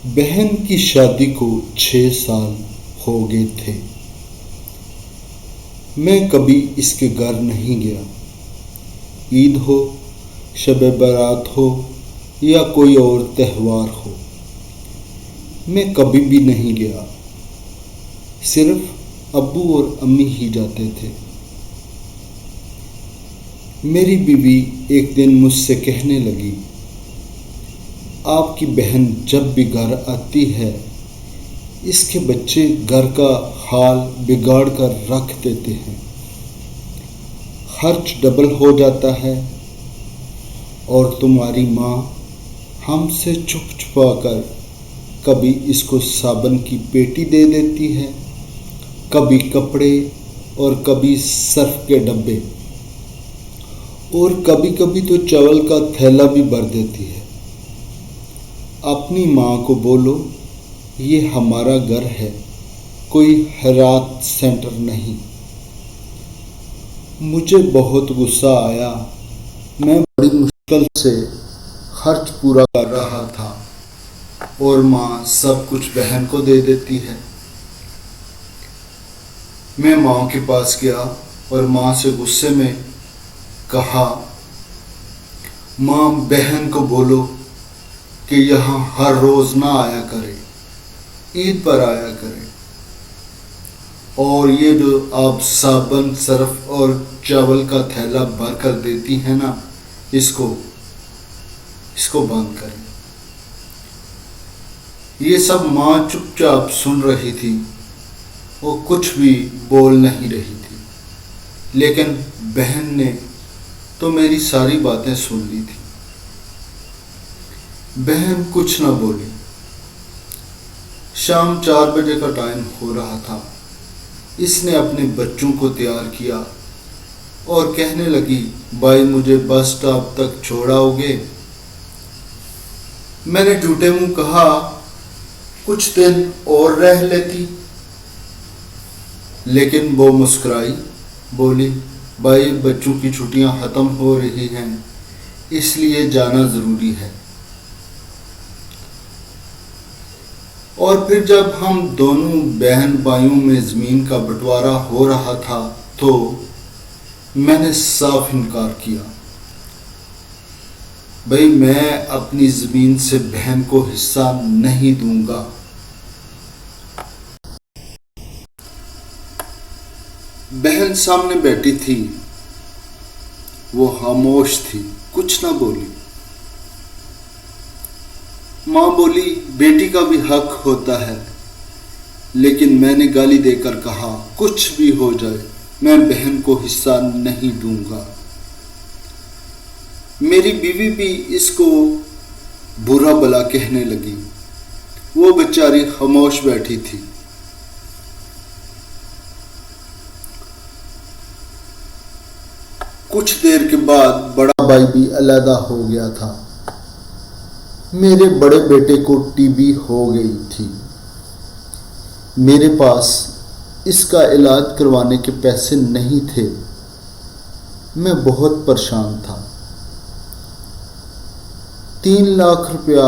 बहन की शादी को 6 साल हो गए थे। मैं कभी इसके घर नहीं गया। ईद हो, शब बारात हो या कोई और त्यौहार हो, मैं कभी भी नहीं गया। सिर्फ अब्बू और अम्मी ही जाते थे। मेरी बीवी एक दिन मुझसे कहने लगी, आपकी बहन जब भी घर आती है, इसके बच्चे घर का हाल बिगाड़ कर रख देते हैं। खर्च डबल हो जाता है और तुम्हारी माँ हमसे छुप छुपा कर कभी इसको साबुन की पेटी दे देती है, कभी कपड़े और कभी सर्फ के डब्बे, और कभी कभी तो चावल का थैला भी भर देती है। अपनी माँ को बोलो, ये हमारा घर है, कोई हेरात सेंटर नहीं। मुझे बहुत गुस्सा आया। मैं बड़ी मुश्किल से खर्च पूरा कर रहा था और माँ सब कुछ बहन को दे देती है। मैं माँ के पास गया और माँ से गुस्से में कहा, माँ बहन को बोलो कि यहाँ हर रोज ना आया करे, ईद पर आया करे, और ये जो आप साबुन सर्फ और चावल का थैला भर कर देती है ना, इसको बंद करें। ये सब माँ चुपचाप सुन रही थी, वो कुछ भी बोल नहीं रही थी, लेकिन बहन ने तो मेरी सारी बातें सुन ली थी। बहन कुछ न बोली। शाम 4 बजे का टाइम हो रहा था। इसने अपने बच्चों को तैयार किया और कहने लगी, भाई मुझे बस स्टॉप तक छोड़ाओगे? मैंने झूठे मुंह कहा, कुछ दिन और रह लेती, लेकिन वो मुस्कुराई, बोली, भाई बच्चों की छुट्टियां ख़त्म हो रही हैं, इसलिए जाना ज़रूरी है। और फिर जब हम दोनों बहन भाइयों में ज़मीन का बंटवारा हो रहा था तो मैंने साफ इनकार किया, भाई मैं अपनी ज़मीन से बहन को हिस्सा नहीं दूंगा। बहन सामने बैठी थी, वो खामोश थी, कुछ ना बोली। माँ बोली, बेटी का भी हक होता है, लेकिन मैंने गाली देकर कहा, कुछ भी हो जाए मैं बहन को हिस्सा नहीं दूंगा। मेरी बीवी भी इसको बुरा भला कहने लगी। वो बेचारी खामोश बैठी थी। कुछ देर के बाद बड़ा भाई भी अलहदा हो गया था। मेरे बड़े बेटे को टीबी हो गई थी। मेरे पास इसका इलाज करवाने के पैसे नहीं थे। मैं बहुत परेशान था। 3 लाख रुपया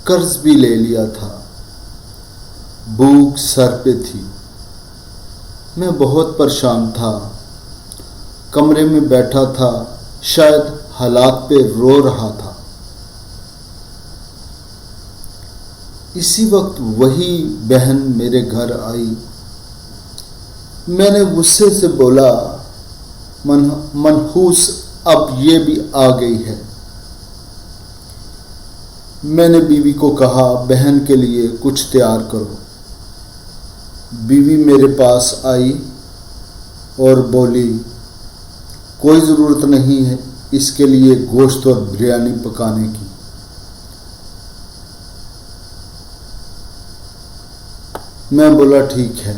कर्ज भी ले लिया था। भूख सर पे थी। मैं बहुत परेशान था। कमरे में बैठा था, शायद हालात पे रो रहा था। इसी वक्त वही बहन मेरे घर आई। मैंने गुस्से से बोला, मनहूस अब ये भी आ गई है। मैंने बीवी को कहा, बहन के लिए कुछ तैयार करो। बीवी मेरे पास आई और बोली, कोई ज़रूरत नहीं है इसके लिए गोश्त और बिरयानी पकाने की। मैं बोला, ठीक है।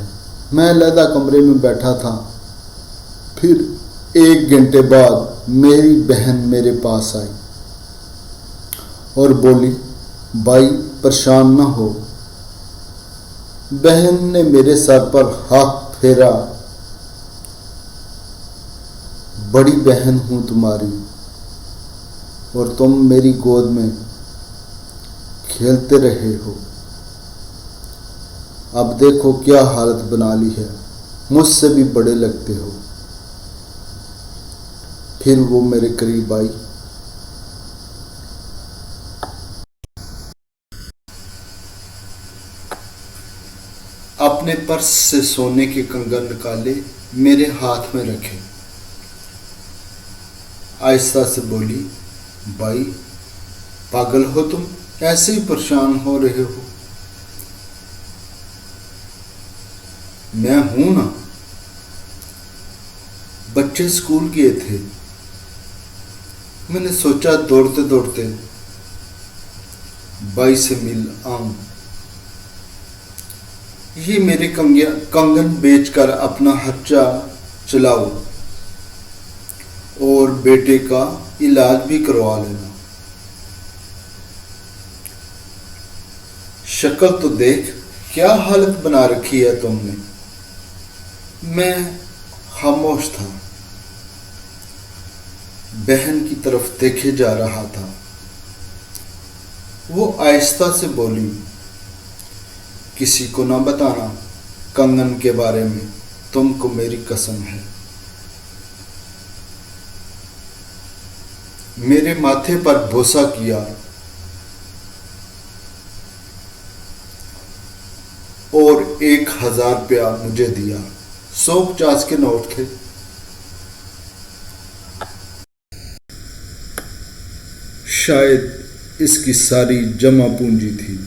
मैं अलग कमरे में बैठा था। फिर 1 घंटे बाद मेरी बहन मेरे पास आई और बोली, भाई परेशान ना हो। बहन ने मेरे सर पर हाथ फेरा, बड़ी बहन हूँ तुम्हारी और तुम मेरी गोद में खेलते रहे हो। अब देखो क्या हालत बना ली है, मुझसे भी बड़े लगते हो। फिर वो मेरे करीब आई। अपने पर्स से सोने के कंगन निकाले, मेरे हाथ में रखे। आहिस्ता से बोली, भाई पागल हो तुम, ऐसे ही परेशान हो रहे हो। मैं हूं ना। बच्चे स्कूल गए थे, मैंने सोचा दौड़ते दौड़ते भाई से मिल आऊं। ये मेरे कंगन बेचकर अपना खर्चा चलाओ और बेटे का इलाज भी करवा लेना। शक्ल तो देख, क्या हालत बना रखी है तुमने। मैं खामोश था, बहन की तरफ देखे जा रहा था। वो आहिस्ता से बोली, किसी को ना बताना कंगन के बारे में, तुमको मेरी कसम है। मेरे माथे पर बोसा किया और 1,000 रुपया मुझे दिया। 150 के नोट थे। शायद इसकी सारी जमा पूंजी थी,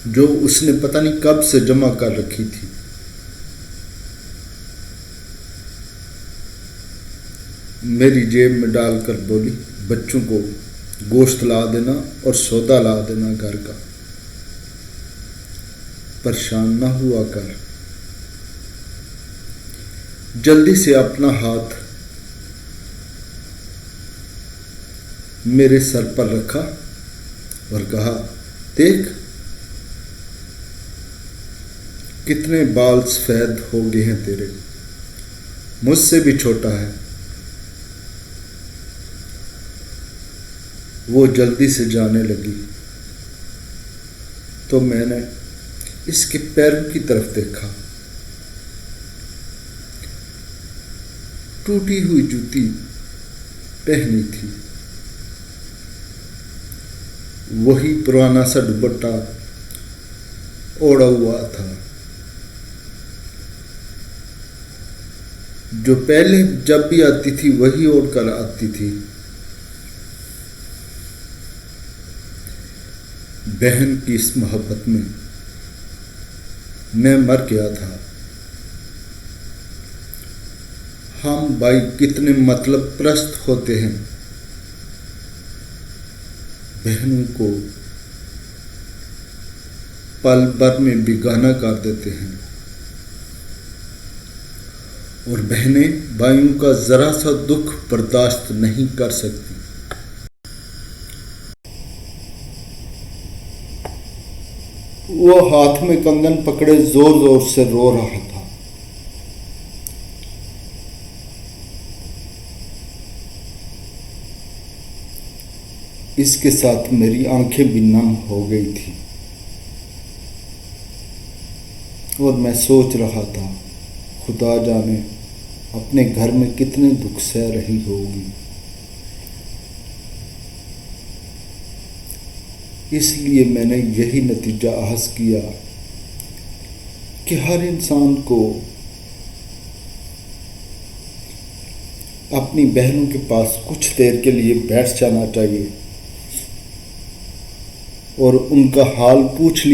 जो उसने पता नहीं कब से जमा कर रखी थी। मेरी जेब में डालकर बोली, बच्चों को गोश्त ला देना और सौदा ला देना घर का। परेशान ना हुआ कर। जल्दी से अपना हाथ मेरे सर पर रखा और कहा, देख कितने बाल सफेद हो गए हैं तेरे, मुझसे भी छोटा है। वो जल्दी से जाने लगी तो मैंने इसके पैरों की तरफ देखा। टूटी हुई जूती पहनी थी, वही पुराना सा दुपट्टा ओढ़ा हुआ था जो पहले जब भी आती थी वही ओढ़कर आती थी। बहन की इस मोहब्बत में मैं मर गया था। हम भाई कितने मतलब प्रस्त होते हैं, बहनों को पल भर में बेगाना कर देते हैं और बहनें भाइयों का जरा सा दुख बर्दाश्त नहीं कर सकती। वो हाथ में कंगन पकड़े जोर जोर से रो रहा था। इसके साथ मेरी आंखें भी नम हो गई थी और मैं सोच रहा था, खुदा जाने अपने घर में कितने दुख सह रही होगी। इसलिए मैंने यही नतीजा अहस किया कि हर इंसान को अपनी बहनों के पास कुछ देर के लिए बैठ जाना चाहिए और उनका हाल पूछ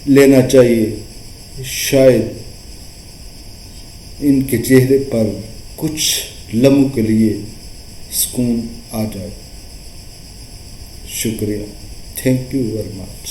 लेना चाहिए। शायद इनके चेहरे पर कुछ लम्हों के लिए सुकून आ जाए। शुक्रिया। Thank you very much.